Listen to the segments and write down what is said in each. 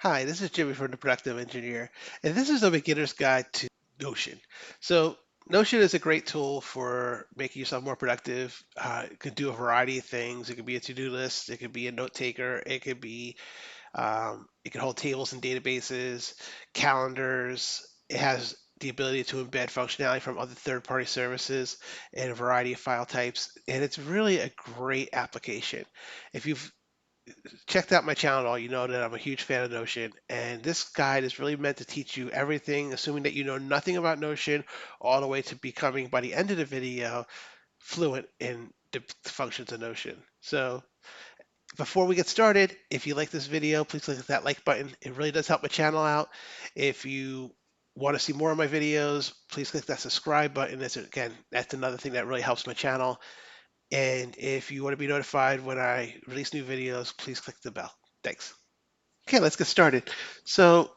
Hi, this is Jimmy from the Productive Engineer, and this is a beginner's guide to Notion. So, Notion is a great tool for making yourself more productive. It can do a variety of things. It could be a to-do list. It could be a note taker. It can hold tables and databases, calendars. It has the ability to embed functionality from other third-party services and a variety of file types, and it's really a great application. If you've checked out my channel at all, you know that I'm a huge fan of Notion, and this guide is really meant to teach you everything, assuming that you know nothing about Notion, all the way to becoming, by the end of the video, fluent in the functions of Notion. So before we get started, if you like this video, please click that like button. It really does help my channel out. If you want to see more of my videos, please click that subscribe button. That's another thing that really helps my channel. And if you want to be notified when I release new videos, please click the bell. Thanks. Okay, let's get started. So,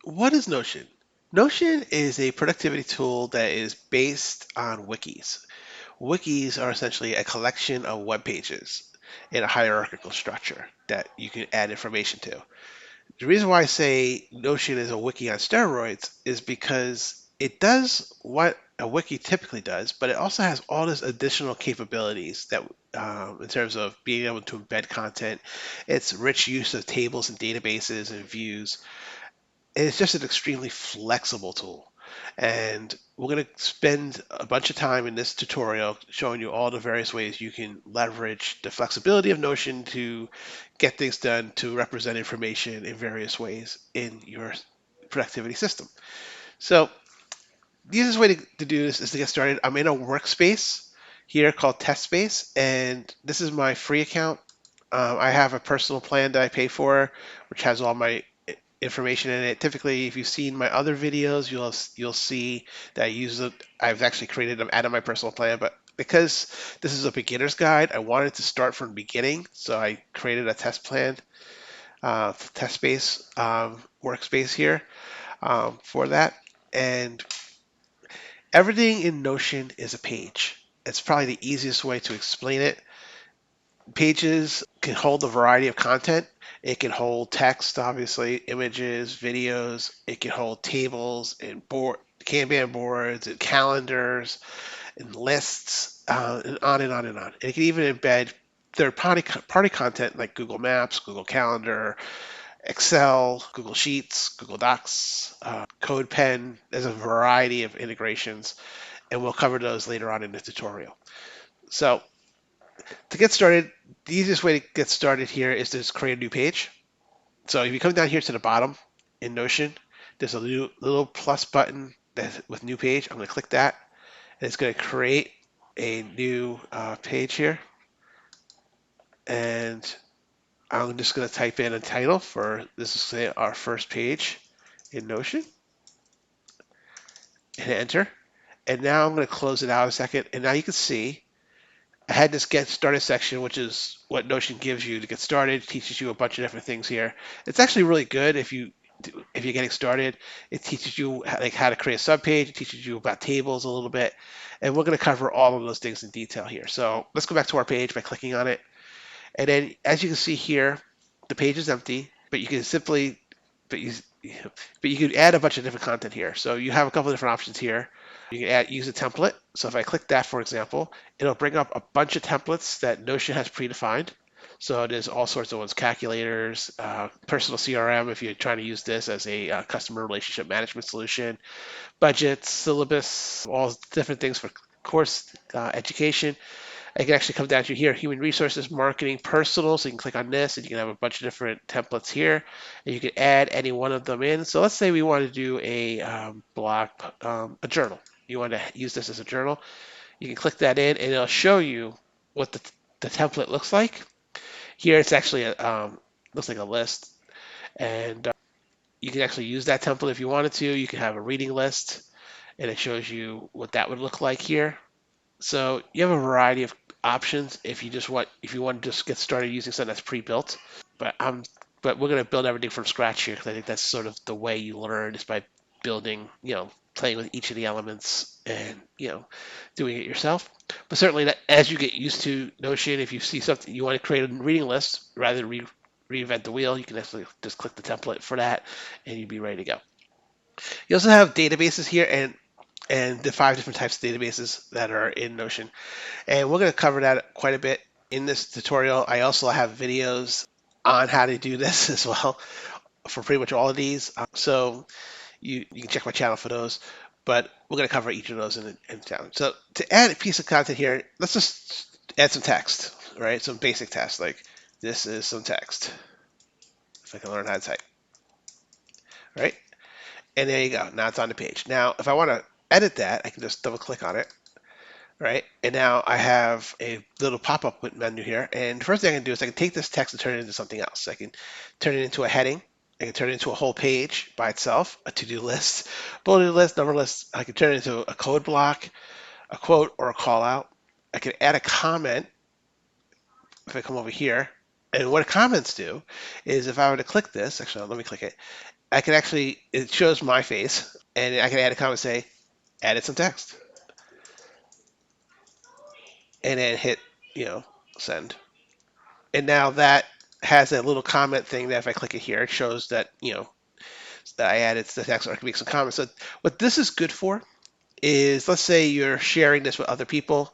what is Notion? Notion is a productivity tool that is based on wikis. Wikis are essentially a collection of web pages in a hierarchical structure that you can add information to. The reason why I say Notion is a wiki on steroids is because it does what a wiki typically does, but it also has all this additional capabilities that, in terms of being able to embed content, its rich use of tables and databases and views. It's just an extremely flexible tool. And we're going to spend a bunch of time in this tutorial showing you all the various ways you can leverage the flexibility of Notion to get things done, to represent information in various ways in your productivity system. So the easiest way to do this is to get started. I'm in a workspace here called Test Space, and this is my free account. I have a personal plan that I pay for, which has all my information in it. Typically, if you've seen my other videos, you'll see that I've actually created them out of my personal plan, but because this is a beginner's guide, I wanted to start from the beginning, so I created a test plan, test space workspace here for that. And everything in Notion is a page. It's probably the easiest way to explain it. Pages can hold a variety of content. It can hold text, obviously, images, videos. It can hold tables and Kanban boards and calendars and lists, and on and on and on. And it can even embed third party content like Google Maps, Google Calendar, Excel, Google Sheets, Google Docs, CodePen. There's a variety of integrations, and we'll cover those later on in the tutorial. So to get started, the easiest way to get started here is to just create a new page. So if you come down here to the bottom in Notion, there's a little plus button with new page. I'm going to click that, and it's going to create a new page here. And I'm just going to type in a title for this is say our first page in Notion, and enter. And now I'm going to close it out a second. And now you can see I had this get started section, which is what Notion gives you to get started. It teaches you a bunch of different things here. It's actually really good if you're getting started. It teaches you how to create a subpage. It teaches you about tables a little bit, and we're going to cover all of those things in detail here. So let's go back to our page by clicking on it, and then as you can see here, the page is empty, but you can simply but you but you can add a bunch of different content here. So you have a couple of different options here. You can use a template. So if I click that, for example, it'll bring up a bunch of templates that Notion has predefined. So there's all sorts of ones, calculators, personal CRM if you're trying to use this as a customer relationship management solution, budgets, syllabus, all different things for course education. I can actually come down to here, human resources, marketing, personal. So you can click on this and you can have a bunch of different templates here. And you can add any one of them in. So let's say we want to do a blog, a journal. You want to use this as a journal. You can click that in and it'll show you what the template looks like. Here it's actually looks like a list. And you can actually use that template if you wanted to. You can have a reading list and it shows you what that would look like here. So you have a variety of options if you want to just get started using something that's pre-built. But but we're going to build everything from scratch here because I think that's sort of the way you learn is by building, playing with each of the elements and doing it yourself. But certainly that as you get used to Notion, if you see something you want to create a reading list rather than reinvent the wheel, you can actually just click the template for that, and you'd be ready to go. You also have databases here, and the 5 different types of databases that are in Notion. And we're going to cover that quite a bit in this tutorial. I also have videos on how to do this as well for pretty much all of these. So you can check my channel for those. But we're going to cover each of those in town. So to add a piece of content here, let's just add some text, right? Some basic text, like this is some text. If I can learn how to type, right? And there you go. Now it's on the page. Now, if I want to edit that, I can just double click on it, right? And now I have a little pop-up menu here. And the first thing I can do is I can take this text and turn it into something else. I can turn it into a heading. I can turn it into a whole page by itself, a to-do list, bulleted list, number list. I can turn it into a code block, a quote, or a call out. I can add a comment if I come over here. And what comments do is if I were to click this, actually, let me click it. I can actually, it shows my face, and I can add a comment, say, added some text, and then hit, send. And now that has a little comment thing that if I click it here, it shows that, that I added the text, or I can make some comments. So what this is good for is, let's say you're sharing this with other people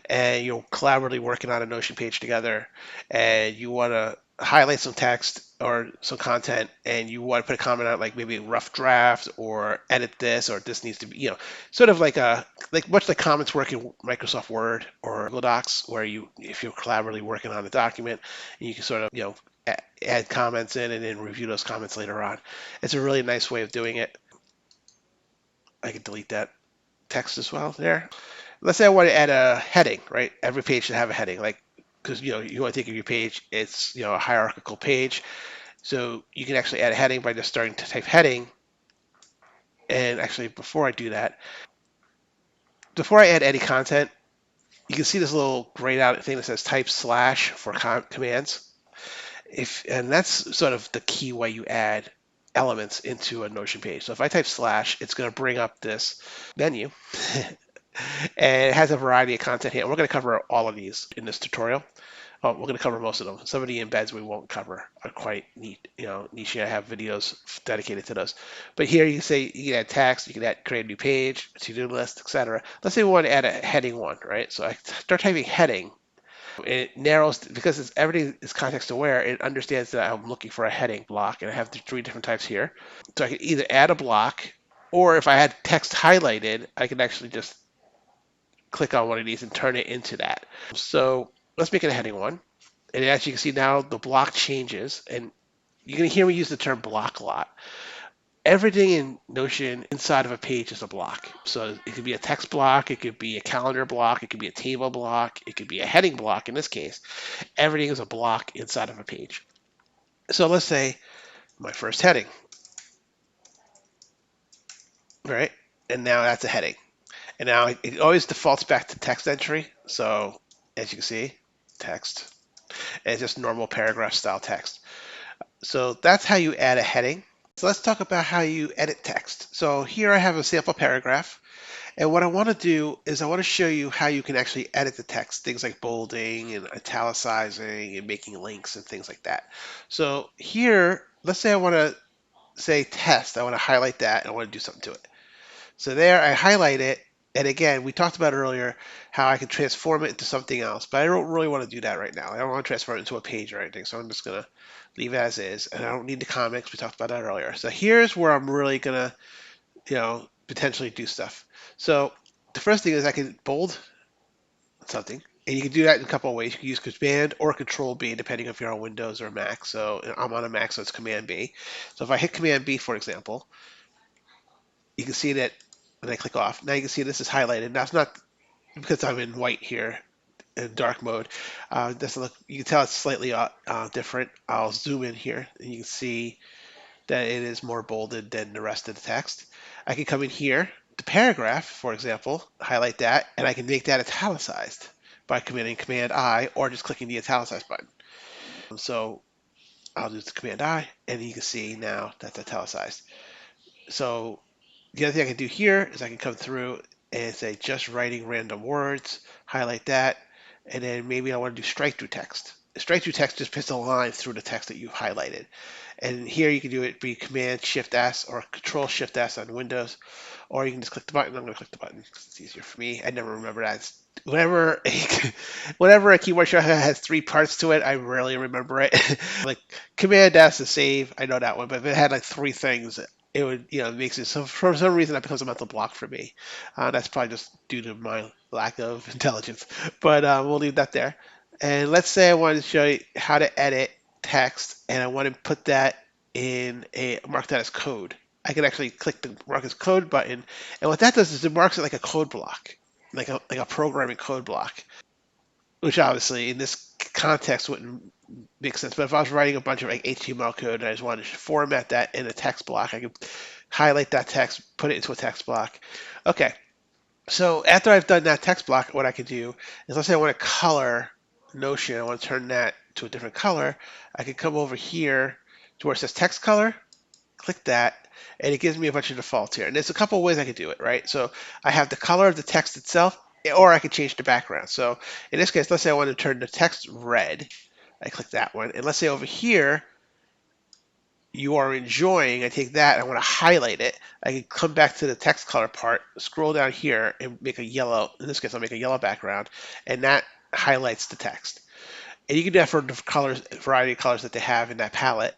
and you're collaboratively working on a Notion page together, and you want to highlight some text or some content, and you want to put a comment out like maybe a rough draft or edit this, or this needs to be, sort of like much like comments work in Microsoft Word or Google Docs, where if you're collaboratively working on a document, you can sort of, add comments in and then review those comments later on. It's a really nice way of doing it. I can delete that text as well there. Let's say I want to add a heading, right? Every page should have a heading, like, because you want to think of your page, it's a hierarchical page, so you can actually add a heading by just starting to type heading. And actually, before I do that, before I add any content, you can see this little grayed out thing that says type slash for commands. And that's sort of the key way you add elements into a Notion page. So if I type slash, it's going to bring up this menu. And it has a variety of content here. We're going to cover all of these in this tutorial. We're going to cover most of them. Some of the embeds we won't cover are quite neat, niche. I have videos dedicated to those. But here you can say you can add text, you can create a new page, a to-do list, etc. Let's say we want to add a heading one, right? So I start typing heading. It narrows because everything is context aware. It understands that I'm looking for a heading block, and I have the 3 different types here. So I can either add a block, or if I had text highlighted, I can actually just click on one of these and turn it into that. So let's make it a heading one. And as you can see now, the block changes, and you're going to hear me use the term block a lot. Everything in Notion inside of a page is a block. So it could be a text block, it could be a calendar block, it could be a table block, it could be a heading block in this case. Everything is a block inside of a page. So let's say my first heading, right? And now that's a heading. And now it always defaults back to text entry. So as you can see, text. And it's just normal paragraph style text. So that's how you add a heading. So let's talk about how you edit text. So here I have a sample paragraph. And what I want to do is I want to show you how you can actually edit the text, things like bolding and italicizing and making links and things like that. So here, let's say I want to say test. I want to highlight that and I want to do something to it. So there I highlight it. And again, we talked about earlier how I can transform it into something else, but I don't really want to do that right now. I don't want to transform it into a page or anything, so I'm just going to leave it as is. And I don't need the comics. We talked about that earlier. So here's where I'm really going to, potentially do stuff. So the first thing is I can bold something. And you can do that in a couple of ways. You can use Command or Control B, depending if you're on Windows or Mac. So I'm on a Mac, so it's Command B. So if I hit Command B, for example, you can see that when I click off, now you can see this is highlighted. Now it's not because I'm in white here in dark mode. Doesn't look. You can tell it's slightly different. I'll zoom in here, and you can see that it is more bolded than the rest of the text. I can come in here, the paragraph, for example, highlight that, and I can make that italicized by commanding Command I or just clicking the italicize button. So I'll do the Command I, and you can see now that's italicized. So the other thing I can do here is I can come through and say just writing random words, highlight that, and then maybe I want to do strike through text. straight through text just puts a line through the text that you've highlighted. And here you can do it be Command Shift S or Control Shift S on Windows, or you can just click the button. I'm going to click the button because it's easier for me. I never remember that. Whenever whenever a keyboard shortcut has three parts to it, I rarely remember it. Like Command S to save, I know that one, but if it had like three things, it would, it makes it so for some reason that becomes a mental block for me. That's probably just due to my lack of intelligence, but we'll leave that there. And let's say I want to show you how to edit text, and I want to put that in a mark that as code. I can actually click the mark as code button, and what that does is it marks it like a code block, like a programming code block, which obviously in this context wouldn't make sense. But if I was writing a bunch of like HTML code and I just wanted to format that in a text block, I could highlight that text, put it into a text block. Okay, so after I've done that text block, what I can do is, let's say I want to color Notion, I want to turn that to a different color. I can come over here to where it says text color, click that, and it gives me a bunch of defaults here. And there's a couple of ways I could do it, right? So I have the color of the text itself, or I could change the background. So in this case, let's say I want to turn the text red. I click that one. And let's say over here, you are enjoying, I take that, I want to highlight it. I can come back to the text color part, scroll down here, and make a yellow, in this case, I'll make a yellow background, and that highlights the text. And you can do that for the colors, variety of colors that they have in that palette.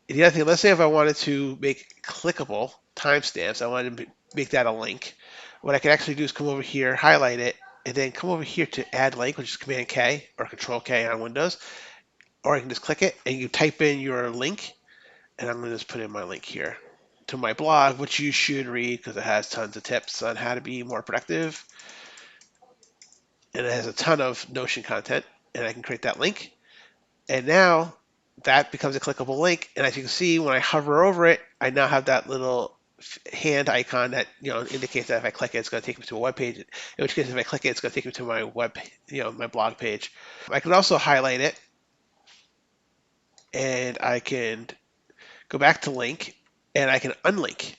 And the other thing, let's say if I wanted to make clickable timestamps, I wanted to make that a link. What I can actually do is come over here, highlight it, and then come over here to add link, which is Command K or Control K on Windows. Or I can just click it and you type in your link, and I'm going to just put in my link here to my blog, which you should read because it has tons of tips on how to be more productive. And it has a ton of Notion content, and I can create that link. And now that becomes a clickable link. And as you can see, when I hover over it, I now have that little hand icon that indicates that if I click it, it's going to take me to a web page. In which case, if I click it, it's going to take me to my web, my blog page. I can also highlight it, and I can go back to link, and I can unlink.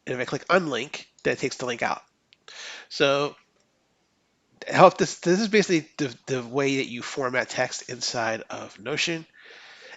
And if I click unlink, then it takes the link out. So this is basically the way that you format text inside of Notion.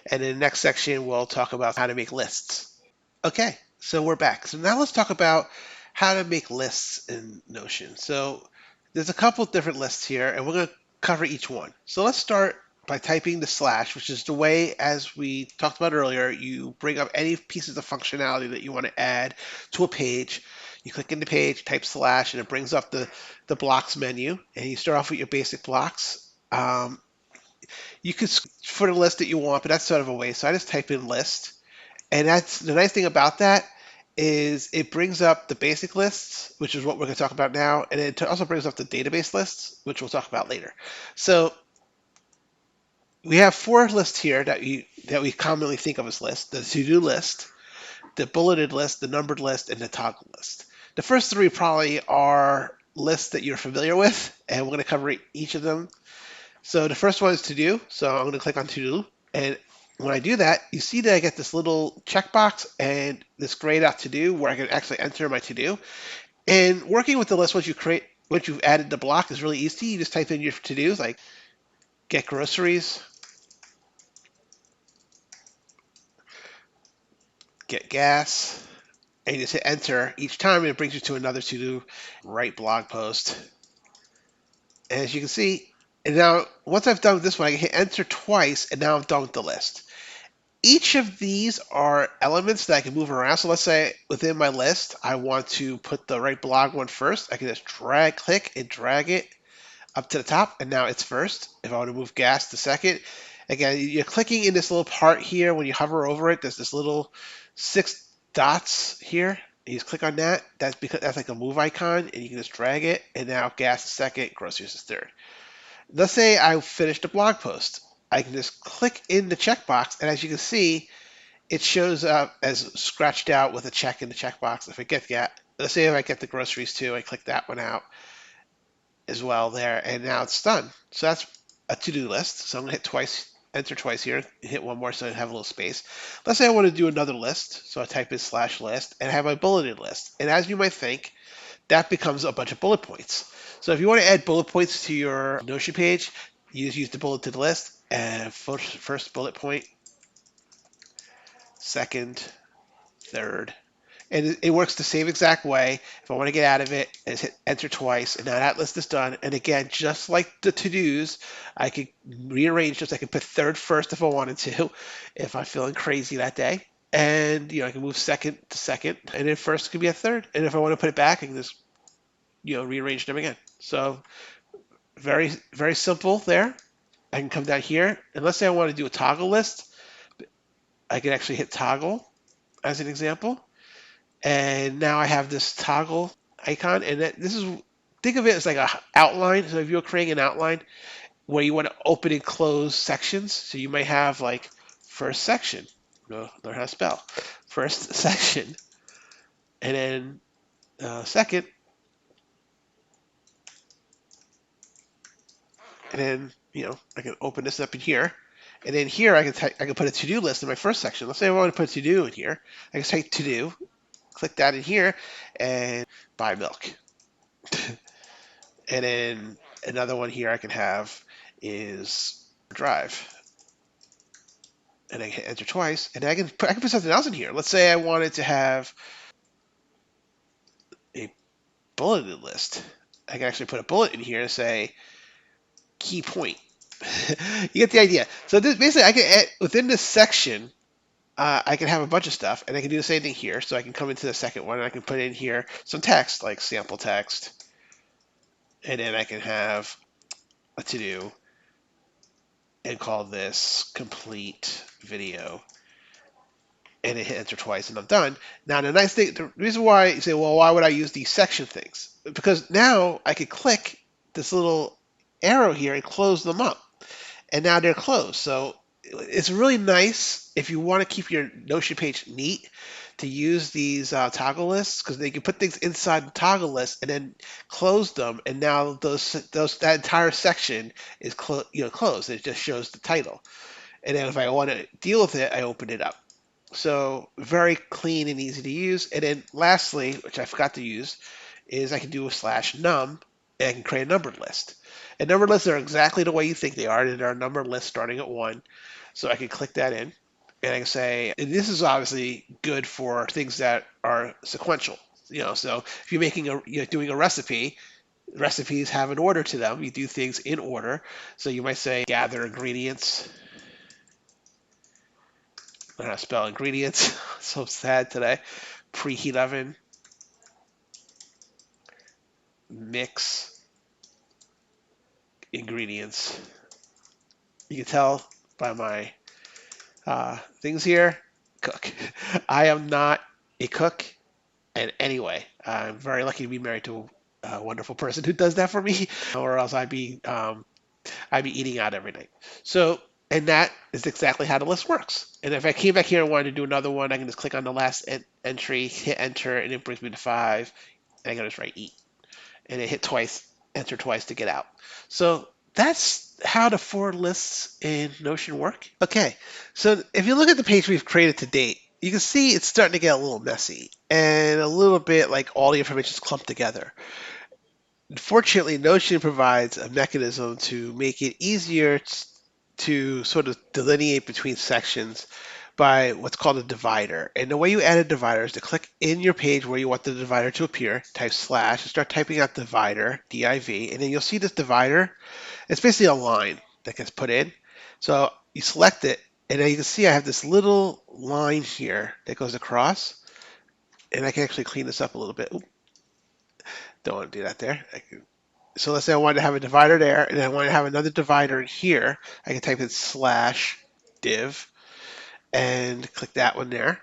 And in the next section, we'll talk about how to make lists. Okay, so we're back. So now let's talk about how to make lists in Notion. So there's a couple different lists here, and we're going to cover each one. So let's start by typing the slash, which is the way, as we talked about earlier, you bring up any pieces of functionality that you want to add to a page. You click in the page, type slash, and it brings up the blocks menu, and you start off with your basic blocks. You could for the list that you want, but that's sort of a waste. So I just type in list. And that's the nice thing about that is it brings up the basic lists, which is what we're going to talk about now, and it also brings up the database lists, which we'll talk about later. So we have four lists here that we commonly think of as lists: the to-do list, the bulleted list, the numbered list, and the toggle list. The first three probably are lists that you're familiar with, and we're going to cover each of them. So the first one is to do. So I'm going to click on to do, and when I do that, you see that I get this little checkbox and this grayed out to do where I can actually enter my to do. And working with the list, once you've added the block, is really easy. You just type in your to dos, like get groceries, get gas, and you just hit enter each time, and it brings you to another to do, write blog post. And as you can see, and now once I've done this one, I can hit enter twice, and now I'm done with the list. Each of these are elements that I can move around. So let's say within my list, I want to put the right blog one first. I can just click and drag it up to the top, and now it's first. If I want to move gas to second, again, you're clicking in this little part here. When you hover over it, there's this little 6 dots here. You just click on that. That's like a move icon, and you can just drag it, and now gas is second, groceries is third. Let's say I finished a blog post. I can just click in the checkbox, and as you can see, it shows up as scratched out with a check in the checkbox. Let's say if I get the groceries too, I click that one out as well there, and now it's done. So that's a to-do list. So I'm gonna hit twice, enter twice here, hit one more so I have a little space. Let's say I want to do another list. So I type in slash list and I have my bulleted list. And as you might think, that becomes a bunch of bullet points. So if you want to add bullet points to your Notion page, you just use the bulleted list, and first bullet point, second, third. And it works the same exact way. If I want to get out of it, I just hit enter twice, and now that list is done. And again, just like the to-dos, I could rearrange this. I could put third first if I wanted to, if I'm feeling crazy that day. And I can move second to second, and then first could be a third. And if I want to put it back, I can just rearrange them again. So very very simple there. I can come down here, and let's say I want to do a toggle list. I can actually hit toggle as an example. And now I have this toggle icon, and this is, think of it as like a outline. So if you're creating an outline where you want to open and close sections, so you might have like first section, learn how to spell, first section, and then second, and then I can open this up in here, and then here I can put a to-do list in my first section. Let's say I want to put a to-do in here. I can type to-do, click that in here, and buy milk. And then another one here I can have is drive. And I can hit enter twice, and I can put something else in here. Let's say I wanted to have a bulleted list. I can actually put a bullet in here and say key point. You get the idea. So basically, I can add, within this section, I can have a bunch of stuff, and I can do the same thing here. So I can come into the second one, and I can put in here some text, like sample text, and then I can have a to-do, and call this complete video, and I hit enter twice and I'm done. Now the nice thing, the reason why you say, well, why would I use these section things? Because now I could click this little arrow here and close them up, and now they're closed. So it's really nice if you want to keep your Notion page neat to use these toggle lists, because they can put things inside the toggle list and then close them, and now that entire section is closed. It just shows the title, and then if I want to deal with it, I open it up. So very clean and easy to use. And then lastly, which I forgot to use, is I can do a /num, and I can create a numbered list. And numbered lists are exactly the way you think they are. They're a numbered list starting at 1. So I can click that in, and I can say, and this is obviously good for things that are sequential. So if you're making doing a recipe, recipes have an order to them. You do things in order. So you might say gather ingredients. I don't know how to spell ingredients. So sad today. Preheat oven. Mix ingredients. You can tell by my things here. Cook. I am not a cook in any way. I'm very lucky to be married to a wonderful person who does that for me, or else I'd be eating out every night. So, and that is exactly how the list works. And if I came back here and wanted to do another one, I can just click on the last entry, hit enter, and it brings me to 5. And I can just write eat. And I hit twice, enter twice to get out. So that's how the 4 lists in Notion work. Okay, so if you look at the page we've created to date, you can see it's starting to get a little messy and a little bit like all the information is clumped together. Fortunately, Notion provides a mechanism to make it easier to sort of delineate between sections by what's called a divider. And the way you add a divider is to click in your page where you want the divider to appear, type / and start typing out divider, D-I-V, and then you'll see this divider. It's basically a line that gets put in. So you select it, and then you can see I have this little line here that goes across, and I can actually clean this up a little bit. Oop, don't want to do that there. So let's say I wanted to have a divider there, and I want to have another divider in here. I can type in /div and click that one there.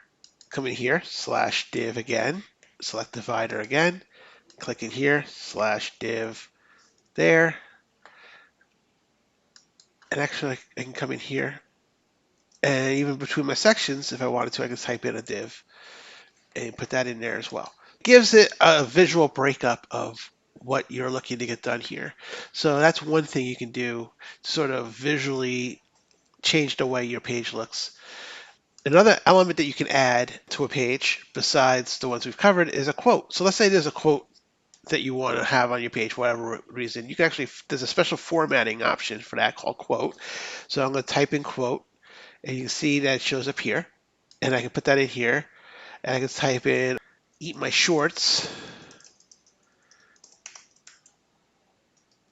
Come in here, /div again, select divider again, click in here, /div there. And actually I can come in here, and even between my sections, if I wanted to, I can type in a div and put that in there as well. It gives it a visual breakup of what you're looking to get done here. So that's one thing you can do to sort of visually change the way your page looks. Another element that you can add to a page besides the ones we've covered is a quote. So let's say there's a quote that you want to have on your page for whatever reason. You can actually, there's a special formatting option for that called quote. So I'm going to type in quote, and you can see that it shows up here. And I can put that in here, and I can type in eat my shorts.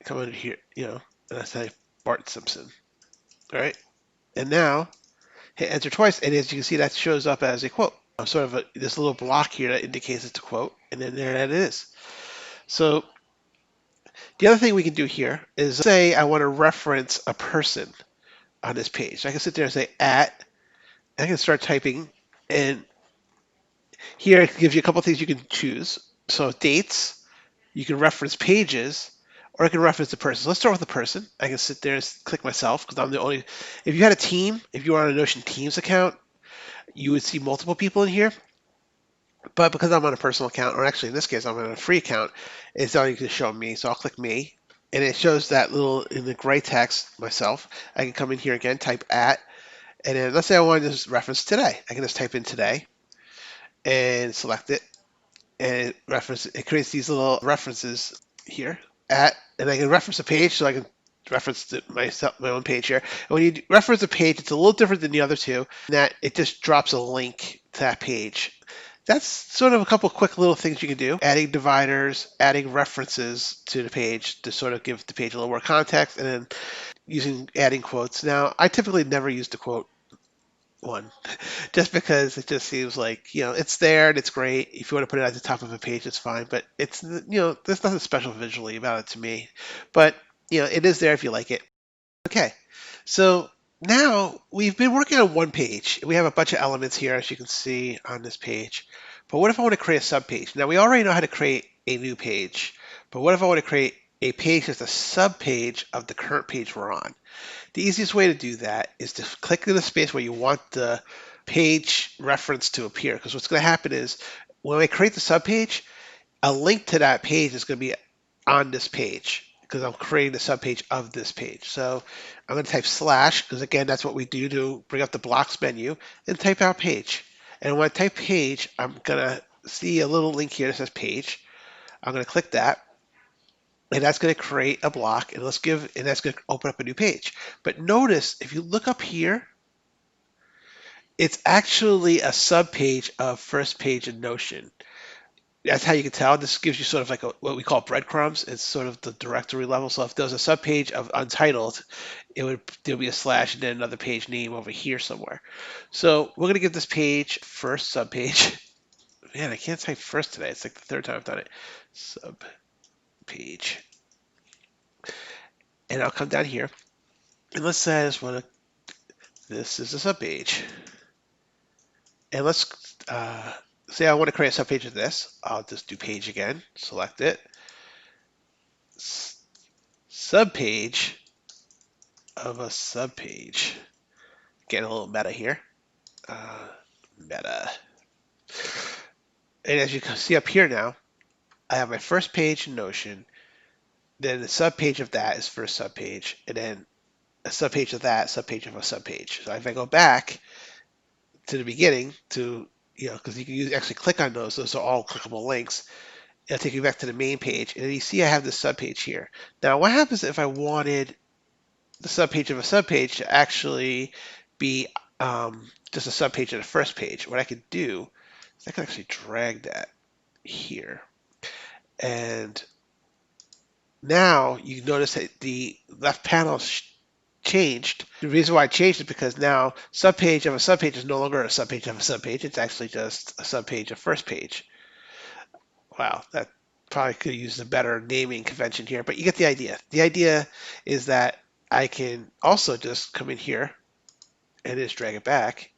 Come in here, and I type Bart Simpson. All right. And now hit enter twice, and as you can see, that shows up as a quote. Sort of this little block here that indicates it's a quote, and then there that is. So the other thing we can do here is say I want to reference a person on this page. So I can sit there and say at, I can start typing, and here it gives you a couple of things you can choose. So dates, you can reference pages, or I can reference the person. So let's start with the person. I can sit there and click myself because I'm the only. If you had a team, if you were on a Notion Teams account, you would see multiple people in here. But because I'm on a personal account, or actually in this case I'm on a free account, it's only going to show me. So I'll click me, and it shows that little in the gray text myself. I can come in here again, type at, and then let's say I want to just reference today. I can just type in today and select it, and it creates these little references here at, and I can reference a page, so I can reference my own page here. And when you reference a page, it's a little different than the other two, in that it just drops a link to that page. That's sort of a couple quick little things you can do. Adding dividers, adding references to the page to sort of give the page a little more context, and then adding quotes. Now, I typically never use the quote one just because it just seems like, it's there and it's great. If you want to put it at the top of a page, it's fine, but there's nothing special visually about it to me. But, it is there if you like it. Okay, so now we've been working on one page. We have a bunch of elements here, as you can see on this page. But what if I want to create a subpage? Now, we already know how to create a new page, but what if I want to create a page that's a subpage of the current page we're on? The easiest way to do that is to click in the space where you want the page reference to appear. Because what's going to happen is when I create the subpage, a link to that page is going to be on this page because I'm creating the subpage of this page. So I'm going to type slash, because again, that's what we do to bring up the blocks menu, and type out page. And when I type page, I'm going to see a little link here that says page. I'm going to click that, and that's going to create a block, and that's going to open up a new page. But notice if you look up here, it's actually a subpage of first page in Notion. That's how you can tell. This gives you sort of like what we call breadcrumbs. It's sort of the directory level. So if there's a subpage of untitled, there'll be a slash and then another page name over here somewhere. So we're going to give this page first subpage. Man, I can't type first today. It's like the third time I've done it. Subpage. And I'll come down here, and let's say I just want to, this is a subpage. And let's say I want to create a subpage of this. I'll just do page again, select it. Subpage of a subpage. Getting a little meta here. Meta. And as you can see up here now, I have my first page in Notion. Then the subpage of that is first subpage. And then a subpage of that, subpage of a subpage. So if I go back to the beginning because you can actually click on those are all clickable links. It'll take you back to the main page. And you see I have this subpage here. Now, what happens if I wanted the subpage of a subpage to actually be just a subpage of the first page? What I could do is I can actually drag that here. And now you notice that the left panel changed. The reason why it changed is because now subpage of a subpage is no longer a subpage of a subpage. It's actually just a subpage of first page. Wow, that probably could use a better naming convention here, but you get the idea. The idea is that I can also just come in here and just drag it back,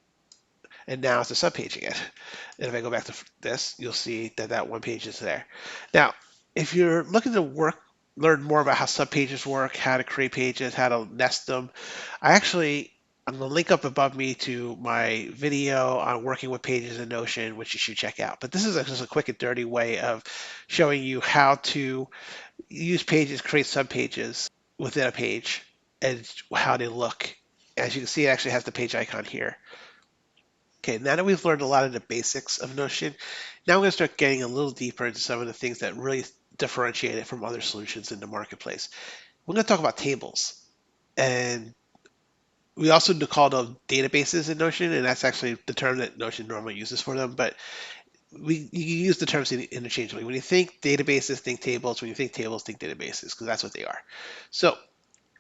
and now it's a subpage again. And if I go back to this, you'll see that that one page is there. Now, if you're looking to learn more about how subpages work, how to create pages, how to nest them, I'm going to link up above me to my video on working with pages in Notion, which you should check out. But this is just a quick and dirty way of showing you how to use pages, create subpages within a page, and how they look. As you can see, it actually has the page icon here. Okay, now that we've learned a lot of the basics of Notion, now we're going to start getting a little deeper into some of the things that really differentiate it from other solutions in the marketplace. We're going to talk about tables. And we also do call them databases in Notion, and that's actually the term that Notion normally uses for them. But you use the terms interchangeably. When you think databases, think tables. When you think tables, think databases, because that's what they are. So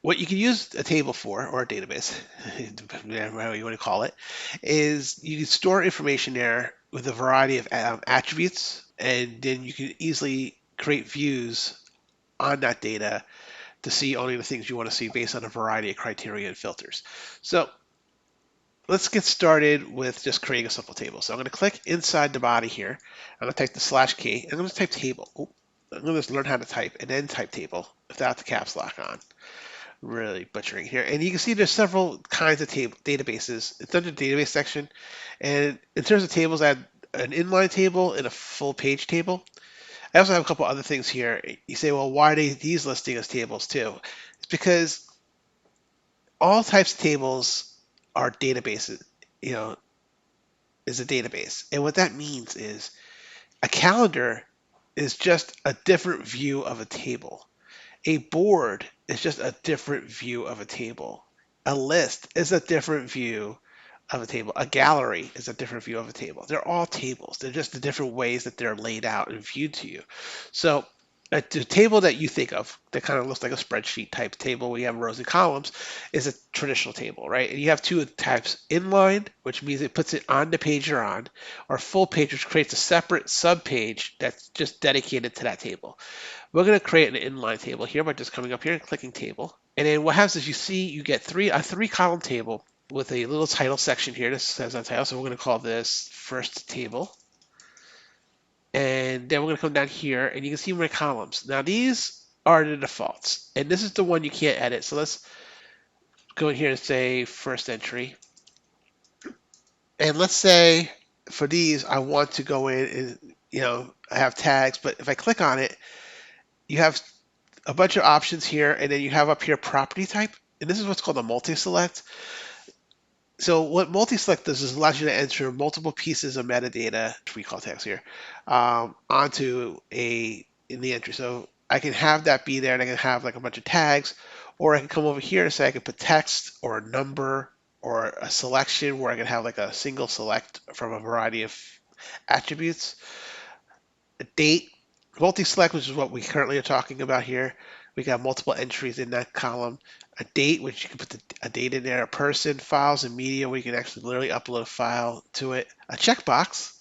what you can use a table for, or a database, whatever you want to call it, is you can store information there with a variety of attributes, and then you can easily create views on that data to see only the things you want to see based on a variety of criteria and filters. So let's get started with just creating a simple table. So I'm going to click inside the body here. I'm going to type the slash key. I'm going to type table. I'm going to just learn how to type and then type table without the caps lock on. Really butchering here. And you can see there's several kinds of databases. It's under the database section. And in terms of tables, I have an inline table and a full page table. I also have a couple other things here. You say, well, why are these listing as tables too? It's because all types of tables are databases, you know, is a database. And what that means is a calendar is just a different view of a table. A board is just a different view of a table. A list is a different view of a table. A gallery is a different view of a table. They're all tables. They're just the different ways that they're laid out and viewed to you. So the table that you think of that kind of looks like a spreadsheet type table where you have rows and columns is a traditional table, right? And you have two types: inline, which means it puts it on the page you're on, or full page, which creates a separate subpage that's just dedicated to that table. We're going to create an inline table here by just coming up here and clicking table. And then what happens is you get a three column table with a little title section here. This says on title, so we're going to call this first table. And then we're going to come down here and you can see my columns. Now these are the defaults, and this is the one you can't edit. So let's go in here and say first entry. And let's say for these, I want to go in and, I have tags, but if I click on it, you have a bunch of options here, and then you have up here property type, and this is what's called a multi-select. So what multi-select does is allows you to enter multiple pieces of metadata, which we call text here, onto in the entry. So I can have that be there, and I can have like a bunch of tags, or I can come over here and say I can put text or a number or a selection where I can have like a single select from a variety of attributes. A date, multi-select, which is what we currently are talking about here. We got multiple entries in that column. A date, which you can put a date in there. A person, files, and media, where you can actually literally upload a file to it. A checkbox,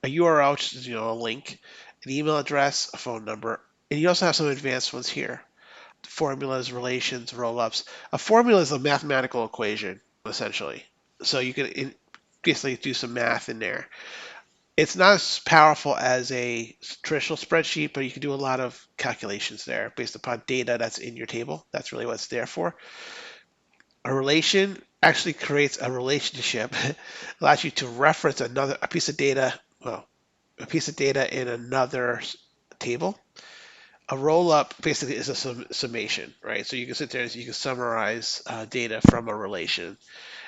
a URL, which is a link, an email address, a phone number, and you also have some advanced ones here: formulas, relations, roll-ups. A formula is a mathematical equation, essentially. So you can basically do some math in there. It's not as powerful as a traditional spreadsheet, but you can do a lot of calculations there based upon data that's in your table. That's really what it's there for. A relation actually creates a relationship, allows you to reference a piece of data, in another table. A roll-up basically is a summation, right? So you can sit there and you can summarize data from a relation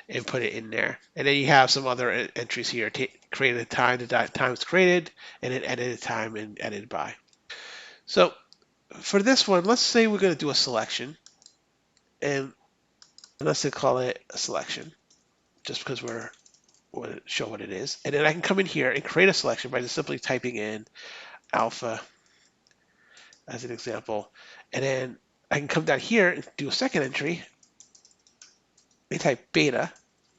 and put it in there. And then you have some other entries here: created time, the time it's created, and then edited time and edited by. So for this one, let's say we're going to do a selection, and let's call it a selection, just because we're want to show what it is. And then I can come in here and create a selection by just simply typing in alpha as an example. And then I can come down here and do a second entry and type beta,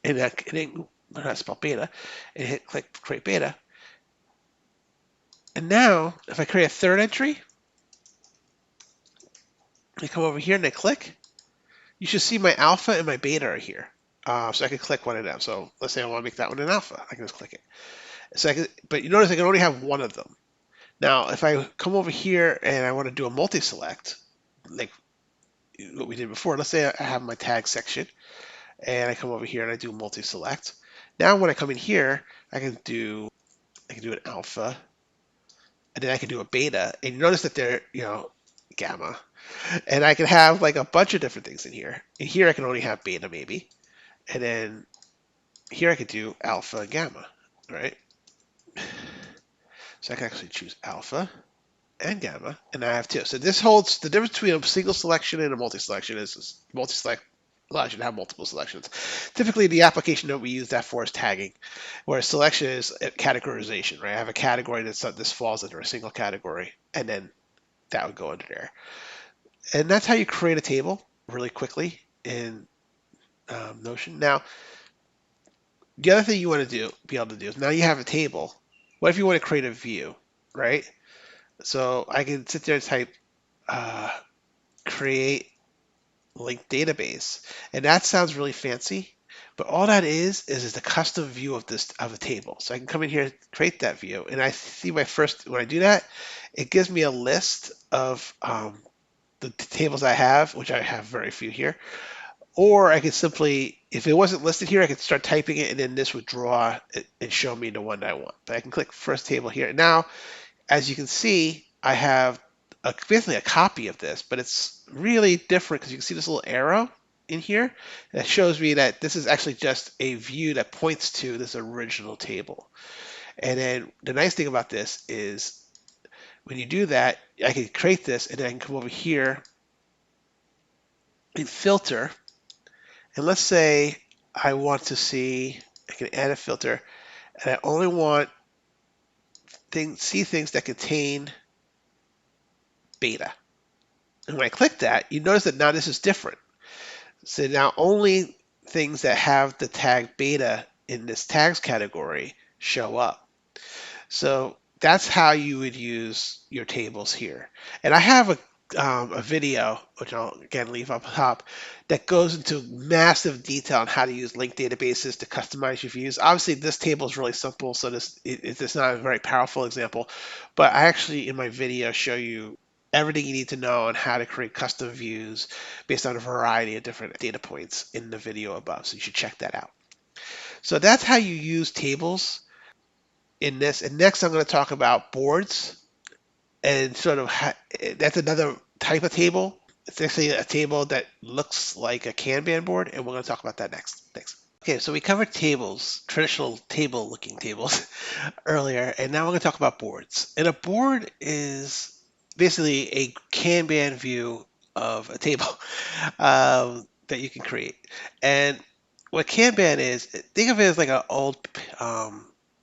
and then learn how to spell beta, and hit click create beta. And now, if I create a third entry, I come over here and I click, you should see my alpha and my beta are here. So I can click one of them. So let's say I want to make that one an alpha. I can just click it. But you notice I can only have one of them. Now, if I come over here and I want to do a multi-select, like what we did before, let's say I have my tag section, and I come over here and I do multi-select. Now, when I come in here, I can do an alpha, and then I can do a beta, and you notice that they're, gamma. And I can have like a bunch of different things in here. And here I can only have beta maybe. And then here I could do alpha and gamma, right? So I can actually choose alpha. and gamma, and I have two. So this holds the difference between a single selection and a multi-selection is multi-select allows you to have multiple selections. Typically, the application that we use that for is tagging, whereas selection is categorization, right? I have a category this falls under a single category, and then that would go under there. And that's how you create a table really quickly in Notion. Now, the other thing you want to be able to do is now you have a table. What if you want to create a view, right? So I can sit there and type uh, create linked database, and that sounds really fancy, but all that is a custom view of this of a table. So I can come in here, create that view, and I see my first when I do that, it gives me a list of the tables I have, which I have very few here. Or I could simply, if it wasn't listed here, I could start typing it, and then this would draw it and show me the one that I want. But I can click first table here. Now, as you can see, I have basically a copy of this, but it's really different because you can see this little arrow in here that shows me that this is actually just a view that points to this original table. And then the nice thing about this is when you do that, I can create this, and then I can come over here and filter. And let's say I want to see, I can add a filter, and I only want see things that contain beta. And when I click that, you notice that now this is different. So now only things that have the tag beta in this tags category show up. So that's how you would use your tables here. And I have a video, which I'll again leave up top, that goes into massive detail on how to use linked databases to customize your views. Obviously, this table is really simple, so it's not a very powerful example, but I actually, in my video, show you everything you need to know on how to create custom views based on a variety of different data points in the video above, so you should check that out. So that's how you use tables in this. And next, I'm going to talk about boards and sort of that's another type of table. It's actually a table that looks like a Kanban board, and we're going to talk about that next. Thanks. Okay, so we covered tables, traditional table-looking tables earlier, and now we're going to talk about boards. And a board is basically a Kanban view of a table that you can create. And what Kanban is, think of it as like an old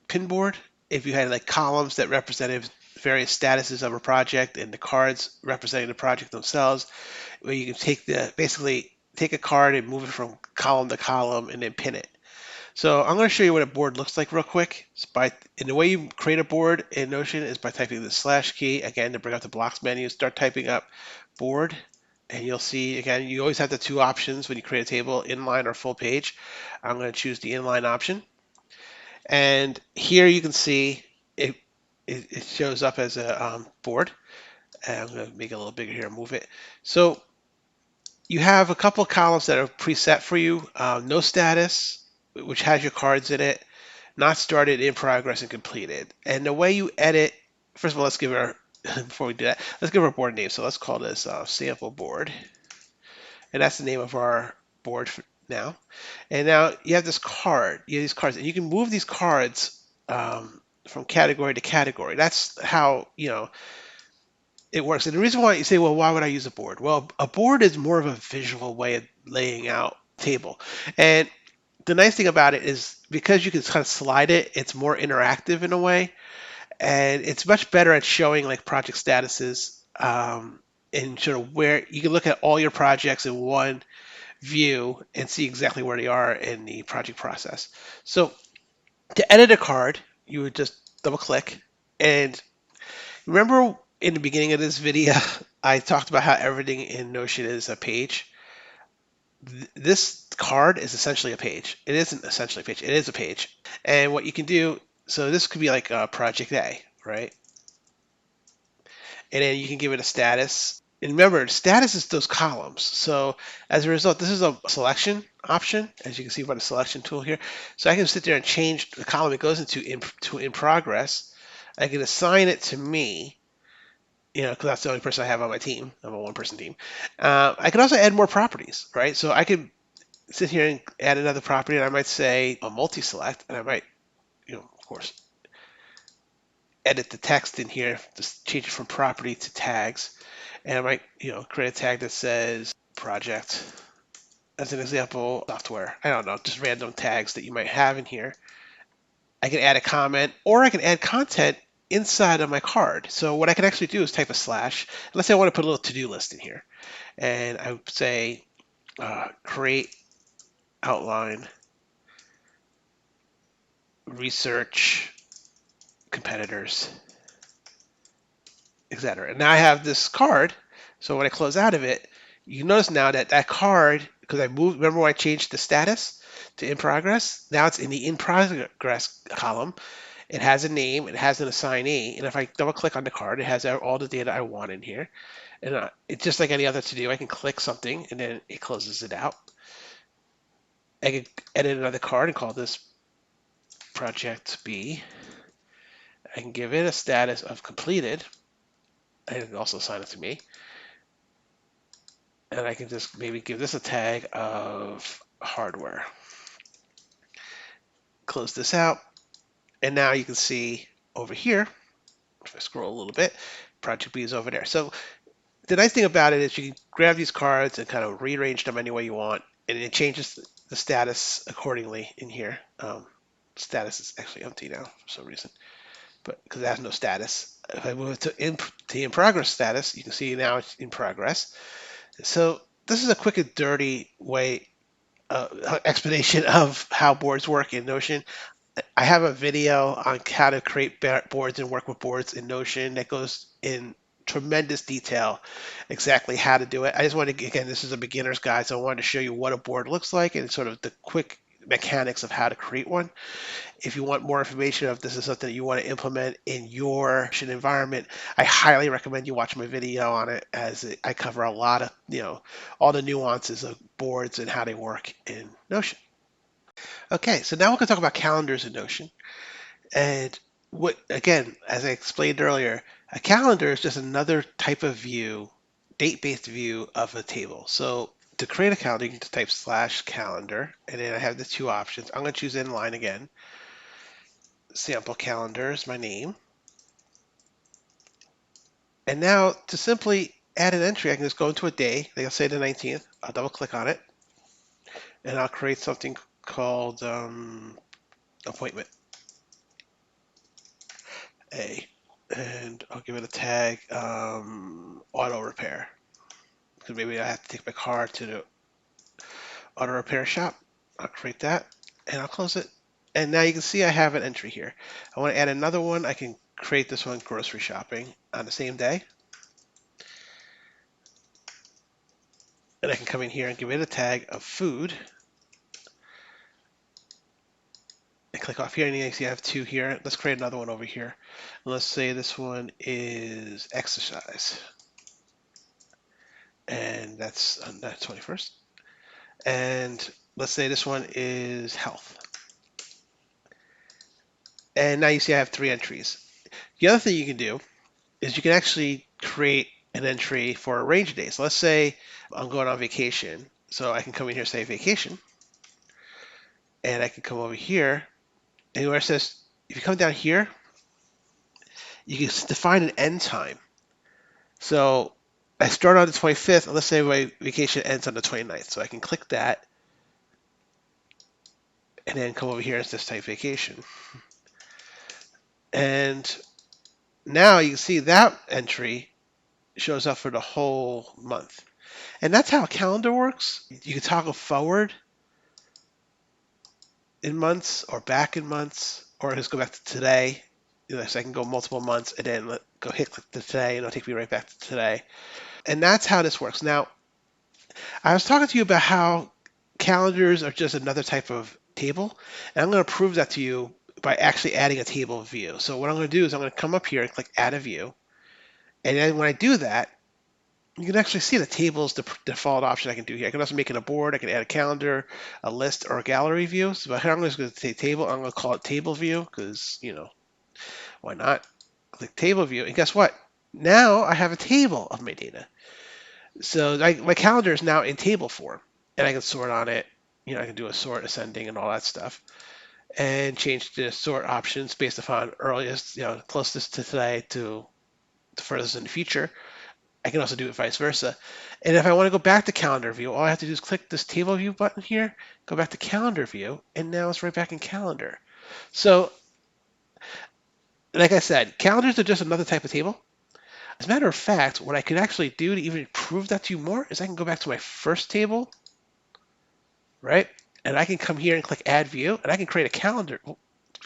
pin board. If you had like columns that represented various statuses of a project and the cards representing the project themselves, where you can basically take a card and move it from column to column and then pin it. So I'm going to show you what a board looks like real quick. And the way you create a board in Notion is by typing the slash key, again, to bring up the blocks menu. Start typing up board, and you'll see, again, you always have the two options when you create a table, inline or full page. I'm going to choose the inline option. And here you can see it shows up as a board. And I'm going to make it a little bigger here and move it. So you have a couple of columns that are preset for you. No status, which has your cards in it. Not started, in progress, and completed. And the way you edit, first of all, let's give her, before we do that, let's give her a board name. So let's call this sample board. And that's the name of our board for now. And now you have this card, you have these cards, and you can move these cards from category to category. That's how, it works. And the reason why you say, well, why would I use a board? Well, a board is more of a visual way of laying out a table. And the nice thing about it is because you can kind of slide it, it's more interactive in a way. And it's much better at showing like project statuses and sort of where you can look at all your projects in one view and see exactly where they are in the project process. So to edit a card, you would just double click. And remember in the beginning of this video, I talked about how everything in Notion is a page. This card is essentially a page. It isn't essentially a page. It is a page. And what you can do, so this could be like Project A, right? And then you can give it a status. And remember, status is those columns. So as a result, this is a selection option, as you can see by the selection tool here. So I can sit there and change the column it goes into in progress. I can assign it to me, because that's the only person I have on my team. I'm a one-person team. I can also add more properties, right? So I could sit here and add another property, and I might say a multi-select, and I might, of course, edit the text in here, just change it from property to tags. And I might, create a tag that says project. As an example, software. I don't know, just random tags that you might have in here. I can add a comment, or I can add content inside of my card. So what I can actually do is type a slash. Let's say I want to put a little to-do list in here. And I would say create outline, research competitors, etc. And now I have this card. So when I close out of it, you notice now that that card, because I moved, remember when I changed the status to in progress? Now it's in the in progress column. It has a name, it has an assignee, and if I double click on the card, it has all the data I want in here. And it's just like any other to do. I can click something and then it closes it out. I can edit another card and call this project B. I can give it a status of completed. I can also assign it to me. And I can just maybe give this a tag of hardware. Close this out. And now you can see over here, if I scroll a little bit, project B is over there. So the nice thing about it is you can grab these cards and kind of rearrange them any way you want, and it changes the status accordingly in here. Status is actually empty now for some reason, but because it has no status. If I move it to in progress status, you can see now it's in progress. So this is a quick and dirty way explanation of how boards work in Notion. I have a video on how to create boards and work with boards in Notion that goes in tremendous detail exactly how to do it. I just wanted to, again, this is a beginner's guide, so I wanted to show you what a board looks like and sort of the quick mechanics of how to create one. If you want more information, if this is something that you want to implement in your environment, I highly recommend you watch my video on it, as I cover a lot of, all the nuances of boards and how they work in Notion. Okay, so now we're going to talk about calendars in Notion. And what, again, as I explained earlier, a calendar is just another type of view, date-based view of a table. So to create a calendar, you can just type /calendar, and then I have the two options. I'm going to choose inline again. Sample calendar is my name. And now to simply add an entry, I can just go into a day. Like I'll say the 19th. I'll double click on it, and I'll create something called appointment A. And I'll give it a tag auto repair. Because maybe I have to take my car to the auto repair shop. I'll create that and I'll close it. And now you can see I have an entry here. I want to add another one. I can create this one, grocery shopping, on the same day. And I can come in here and give it a tag of food. And click off here, and you can see I have two here. Let's create another one over here. And let's say this one is exercise. And that's on the 21st. And let's say this one is health. And now you see I have three entries. The other thing you can do is you can actually create an entry for a range of days. Let's say I'm going on vacation. So I can come in here and say vacation. And I can come over here. And where it says, if you come down here, you can define an end time. So I start on the 25th. And let's say my vacation ends on the 29th. So I can click that. And then come over here and just type vacation. And now you can see that entry shows up for the whole month. And that's how a calendar works. You can toggle forward in months or back in months, or just go back to today. So I can go multiple months and then go hit click to today, and it'll take me right back to today. And that's how this works. Now, I was talking to you about how calendars are just another type of table, and I'm going to prove that to you by actually adding a table view. So what I'm going to do is I'm going to come up here and click Add a View. And then when I do that, you can actually see the tables, the default option I can do here. I can also make it a board. I can add a calendar, a list, or a gallery view. So I'm just going to say table. I'm going to call it table view because, why not? Click table view. And guess what? Now I have a table of my data. So my calendar is now in table form. And I can sort on it. I can do a sort, ascending, and all that stuff. and change the sort options based upon earliest, closest to today to the furthest in the future. I can also do it vice versa. And if I want to go back to calendar view, all I have to do is click this table view button here, go back to calendar view, and now it's right back in calendar. So, like I said, calendars are just another type of table. As a matter of fact, what I could actually do to even prove that to you more is I can go back to my first table, right? And I can come here and click add view, and I can create a calendar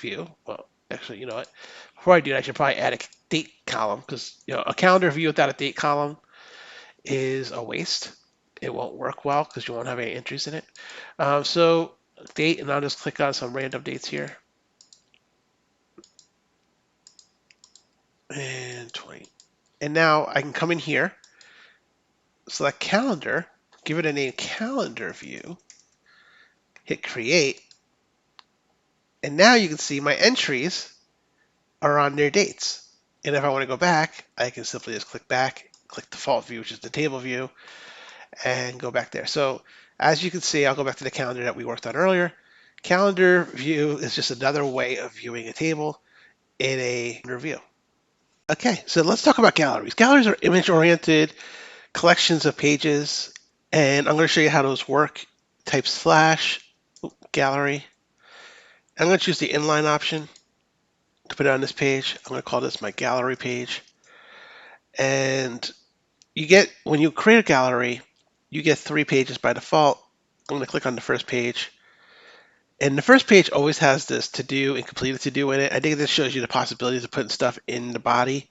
view. Well, actually, you know what? Before I do that, I should probably add a date column because a calendar view without a date column is a waste. It won't work well because you won't have any entries in it. So date, and I'll just click on some random dates here. And 20. And now I can come in here, select calendar, give it a name calendar view, hit create, and now you can see my entries are on their dates. And if I want to go back, I can simply just click back, click default view, which is the table view, and go back there. So as you can see, I'll go back to the calendar that we worked on earlier. Calendar view is just another way of viewing a table in a review. Okay, so let's talk about galleries. Galleries are image-oriented collections of pages, and I'm going to show you how those work. Type slash gallery. I'm going to choose the inline option to put it on this page. I'm going to call this my gallery page. And when you create a gallery, you get 3 pages by default. I'm going to click on the first page. And the first page always has this to do and completed to do in it. I think this shows you the possibilities of putting stuff in the body.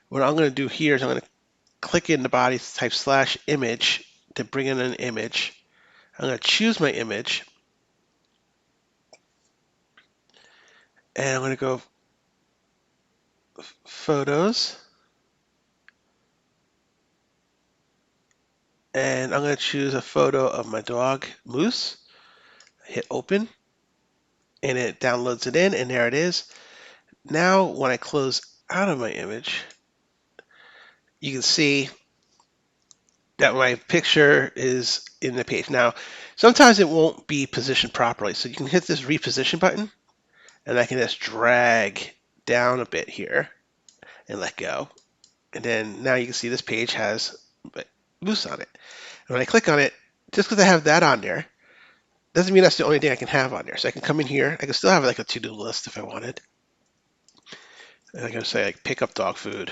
What I'm going to do here is I'm going to click in the body, type slash image to bring in an image. I'm going to choose my image. And I'm going to go photos. And I'm going to choose a photo of my dog, Moose. Hit open. And it downloads it in, and there it is. Now, when I close out of my image, you can see that my picture is in the page. Now, sometimes it won't be positioned properly, so you can hit this reposition button, and I can just drag down a bit here and let go. And then now you can see this page has Moose on it. And when I click on it, just because I have that on there, doesn't mean that's the only thing I can have on there. So I can come in here. I can still have like a to-do list if I wanted. And I can say like pick up dog food,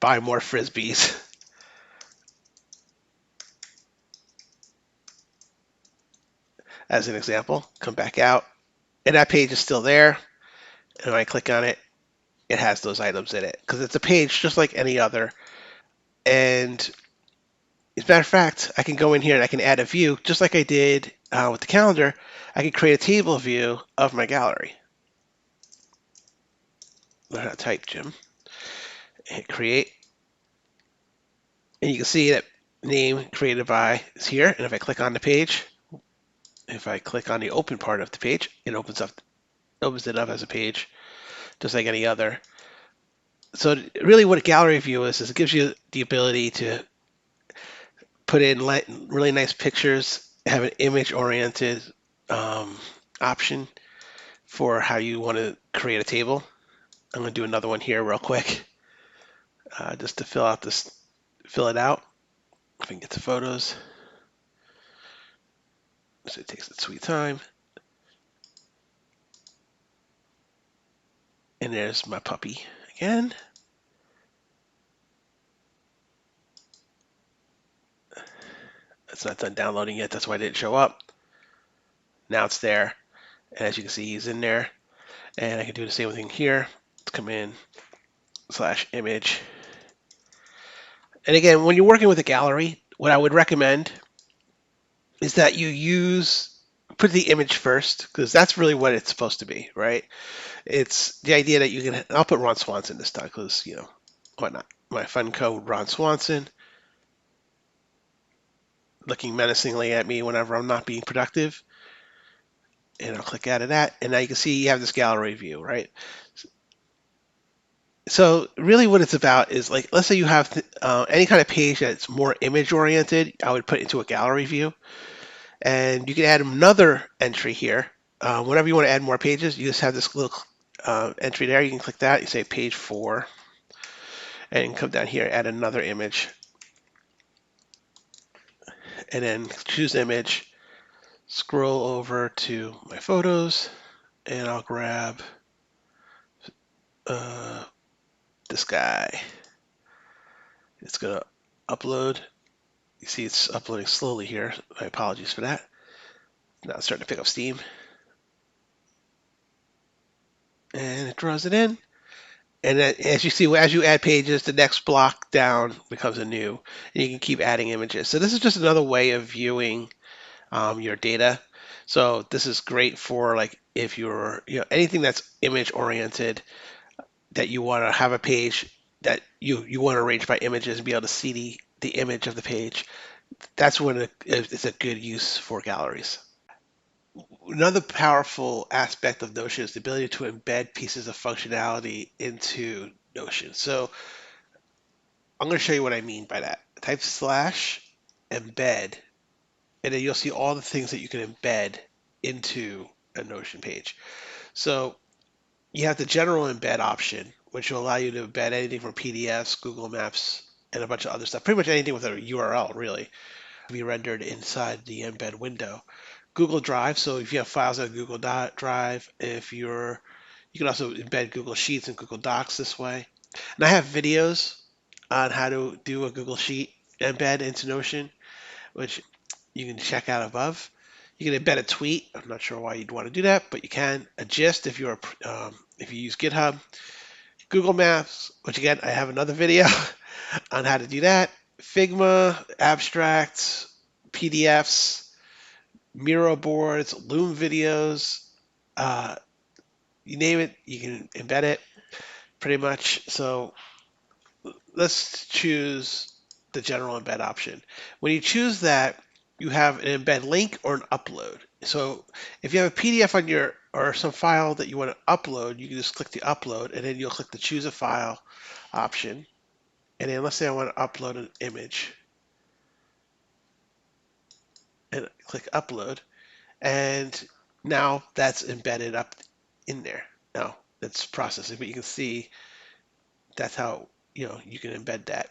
buy more frisbees. As an example, come back out, and that page is still there. And when I click on it, it has those items in it because it's a page just like any other. And as a matter of fact, I can go in here and I can add a view just like I did with the calendar. I can create a table view of my gallery. Learn how to type, Jim. Hit create. And you can see that name created by is here. And if I click on the page, if I click on the open part of the page, it opens it up as a page, just like any other. So really what a gallery view is it gives you the ability to put in really nice pictures, have an image-oriented option for how you want to create a table. I'm going to do another one here real quick, just to fill it out. If I can get to photos, so it takes its sweet time. And there's my puppy again. It's not done downloading yet. That's why it didn't show up. Now it's there. And as you can see, he's in there. And I can do the same thing here. Let's come in, /image. And again, when you're working with a gallery, what I would recommend is that you put the image first, because that's really what it's supposed to be, right? It's the idea that you can, I'll put Ron Swanson this time, because, why not? My fun code, Ron Swanson, looking menacingly at me whenever I'm not being productive. And I'll click out of that, and now you can see you have this gallery view, right? So really what it's about is, like, let's say you have any kind of page that's more image oriented, I would put into a gallery view. And you can add another entry here. Whenever you want to add more pages, you just have this little entry there. You can click that. You say page 4, and you can come down here, add another image, and then choose image. Scroll over to my photos, and I'll grab uh, this guy. It's gonna upload. You see it's uploading slowly here. My apologies for that. Now it's starting to pick up steam. And it draws it in. And then, as you see, as you add pages, the next block down becomes a new, and you can keep adding images. So this is just another way of viewing your data. So this is great for like if you're, anything that's image oriented that you want to have a page that you want to arrange by images and be able to see the image of the page. That's when it's a good use for galleries. Another powerful aspect of Notion is the ability to embed pieces of functionality into Notion. So I'm going to show you what I mean by that. Type / embed, and then you'll see all the things that you can embed into a Notion page. So you have the general embed option, which will allow you to embed anything from PDFs, Google Maps, and a bunch of other stuff. Pretty much anything with a URL, really, be rendered inside the embed window. Google Drive, so if you have files on Google Drive, you can also embed Google Sheets and Google Docs this way. And I have videos on how to do a Google Sheet embed into Notion, which you can check out above. You can embed a tweet. I'm not sure why you'd want to do that, but you can. A gist if you use GitHub. Google Maps, which again I have another video on how to do that. Figma, abstracts, PDFs, Miro boards, Loom videos, uh, you name it, you can embed it pretty much. So let's choose the general embed option. When you choose that, you have an embed link or an upload. So if you have a PDF on your or some file that you want to upload, you can just click the upload and then you'll click the choose a file option. And then let's say I want to upload an image and click upload. And now that's embedded up in there. Now that's processing, but you can see that's how you can embed that.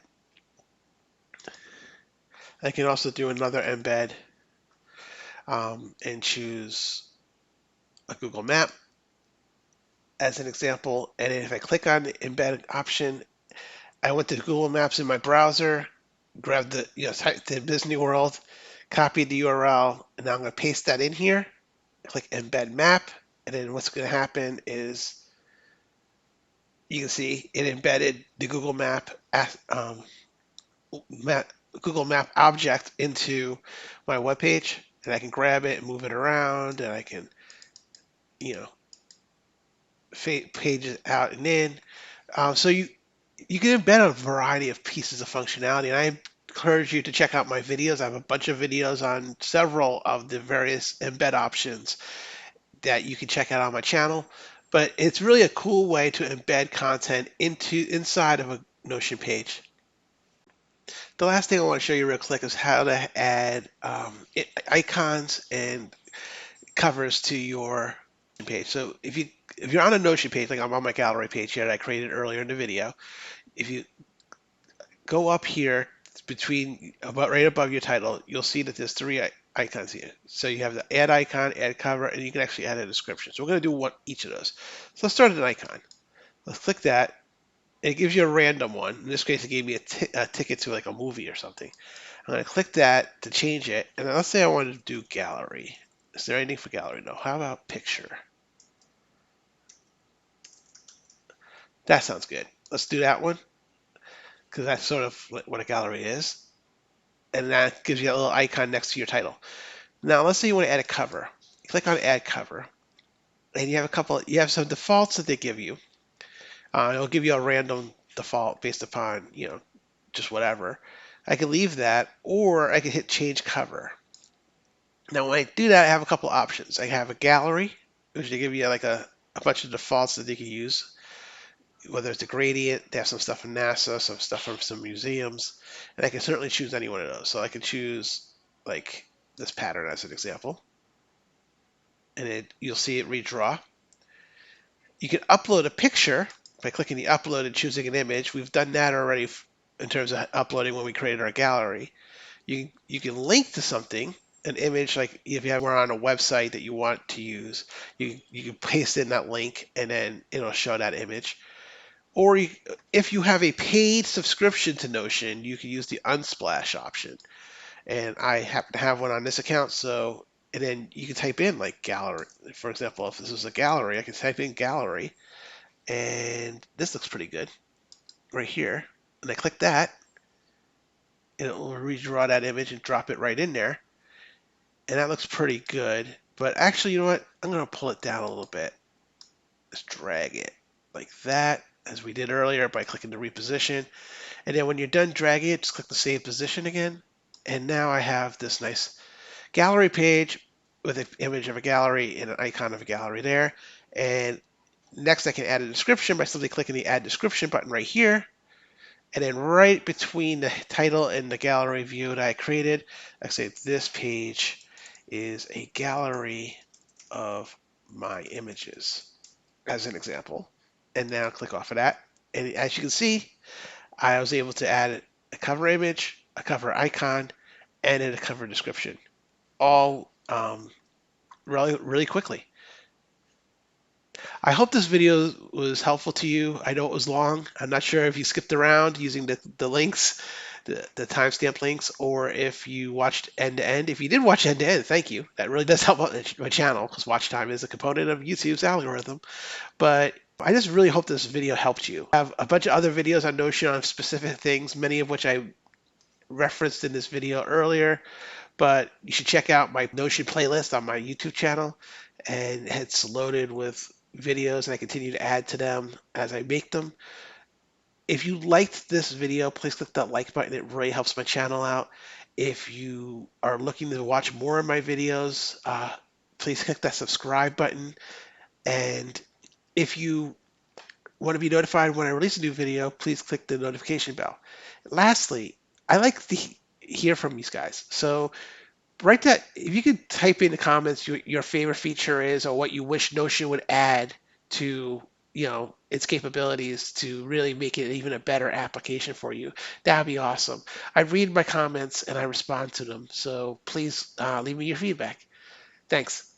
I can also do another embed and choose a Google map as an example. And if I click on the embed option, I went to Google Maps in my browser, grabbed type the Disney World, copied the URL, and now I'm going to paste that in here. Click embed map, and then what's going to happen is you can see it embedded the Google Map object into my web page, and I can grab it and move it around, and I can, page it out and in. So you can embed a variety of pieces of functionality, and I encourage you to check out my videos. I have a bunch of videos on several of the various embed options that you can check out on my channel. But it's really a cool way to embed content inside of a Notion page. The last thing I want to show you real quick is how to add icons and covers to your page. So if you're on a Notion page, like I'm on my gallery page here that I created earlier in the video, if you go up here right above your title, you'll see that there's three icons here. So you have the add icon, add cover, and you can actually add a description. So we're going to do each of those. So let's start at an icon. Let's click that. It gives you a random one. In this case, it gave me a ticket to like a movie or something. I'm going to click that to change it. And then let's say I want to do gallery. Is there anything for gallery? No. How about picture? That sounds good. Let's do that one because that's sort of what a gallery is. And that gives you a little icon next to your title. Now, let's say you want to add a cover. Click on add cover. And you have some defaults that they give you. It'll give you a random default based upon, just whatever. I can leave that, or I can hit change cover. Now, when I do that, I have a couple options. I have a gallery, which they give you like a bunch of defaults that you can use, whether it's a gradient, they have some stuff from NASA, some stuff from some museums, and I can certainly choose any one of those. So I can choose like this pattern as an example, and you'll see it redraw. You can upload a picture by clicking the upload and choosing an image. We've done that already in terms of uploading when we created our gallery. You can link to something, an image, like if you we're on a website that you want to use, you can paste in that link and then it'll show that image. Or if you have a paid subscription to Notion, you can use the unsplash option. And I happen to have one on this account, so and then you can type in like gallery. For example, if this was a gallery, I can type in gallery, and this looks pretty good right here. And I click that, and it will redraw that image and drop it right in there. And that looks pretty good. But actually, you know what? I'm going to pull it down a little bit. Just drag it like that, as we did earlier by clicking the reposition. And then when you're done dragging it, just click the save position again. And now I have this nice gallery page with an image of a gallery and an icon of a gallery there. And next I can add a description by simply clicking the add description button right here. And then right between the title and the gallery view that I created, I say this page is a gallery of my images, as an example. And now click off of that. And as you can see, I was able to add a cover image, a cover icon, and a cover description, all really quickly. I hope this video was helpful to you. I know it was long. I'm not sure if you skipped around using the links, the timestamp links, or if you watched end to end. If you did watch end to end, thank you. That really does help out my channel because watch time is a component of YouTube's algorithm. But I just really hope this video helped you. I have a bunch of other videos on Notion on specific things, many of which I referenced in this video earlier. But you should check out my Notion playlist on my YouTube channel, and it's loaded with videos, and I continue to add to them as I make them. If you liked this video, please click that like button. It really helps my channel out. If you are looking to watch more of my videos, please click that subscribe button. And if you want to be notified when I release a new video, please click the notification bell. Lastly, I like to hear from these guys. So write that, if you could type in the comments your favorite feature is, or what you wish Notion would add to its capabilities to really make it even a better application for you, that would be awesome. I read my comments and I respond to them, so please leave me your feedback. Thanks.